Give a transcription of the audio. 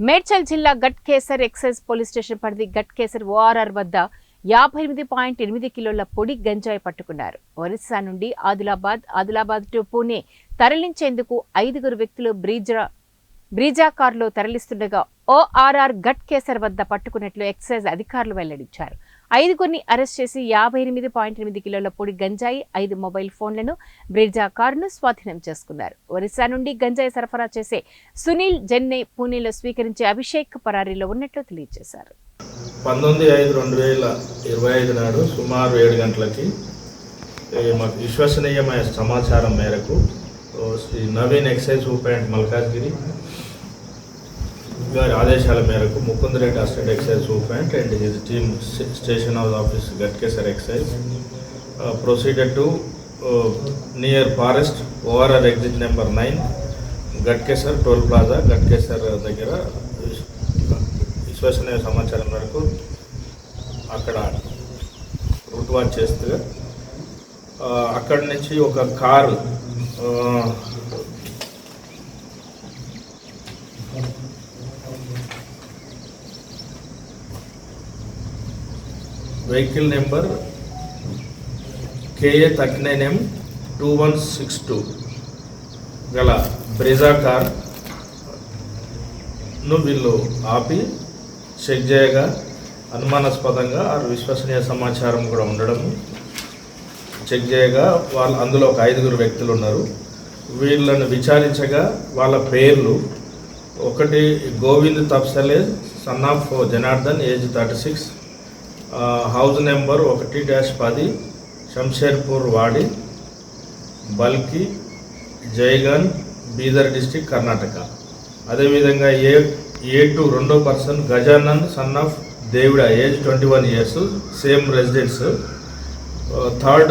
మేడ్చల్ జిల్లా Ghatkesar excise police station పరిధి Ghatkesar ORR వద్ద 58.8 కిలోల పొడి గంజాయి పట్టుకున్నారు. ఒరిస్సా నుండి ఆదిలాబాద్ టు పూణే తరలించేందుకు 5 వ్యక్తులు బ్రీజా కారులో తరలిస్తుండగా ఓఆర్ఆర్ గట్కేసర్ వద్ద పట్టుకున్నట్లు ఎక్సైజ్ అధికారులు వెల్లడించారు. 5 అరెస్ట్ చేసి 58.8 కిలోల పొడి గంజాయి, 5 మొబైల్ ఫోన్లను, బ్రీజా కారును స్వాధీనం చేసుకున్నారు. ఒరిస్సా నుండి గంజాయి సరఫరా చేసే సునీల్ జెన్నే పూణేలో స్వీకరించే అభిషేక్ పరారీలో ఉన్నట్లు తెలియజేశారు. 19/5/2025 నాడు సుమారు 7 గంటలకి మాకు విశ్వసనీయమైన సమాచారం మేరకు శ్రీ నవీన్ ఎక్సైజ్ సూపరింటెండెంట్ మల్కాజ్గిరి గారి ఆదేశాల మేరకు Mukunda Reddy assistant excise superintendent and his team station house office Ghatkesar excise proceeded to near forest ORR exit number 9 Ghatkesar toll plaza Ghatkesar దగ్గర విశ్వసనీయ సమాచారం మేరకు అక్కడ రూట్ వాచ్ చేస్తూ అక్కడి నుంచి ఒక car vehicle number KA 39M 2162 గల బ్రెజా కార్ను వీళ్ళు ఆపి చెక్ చేయగా అనుమానాస్పదంగా విశ్వసనీయ సమాచారం కూడా ఉండడము చెక్ చేయగా అందులో ఒక 5 వ్యక్తులు ఉన్నారు. వీళ్ళను విచారించగా వాళ్ళ పేర్లు ఒకటి Govind Tapsale son of Janardhan age 36, house number 1-10 Shamsherpur Wadi బల్కి జైగన్ బీదర్ డిస్టిక్ కర్ణాటక. అదేవిధంగా A2 రెండో పర్సన్ గజానన్ సన్ ఆఫ్ దేవిడ age 21 years same residence. Third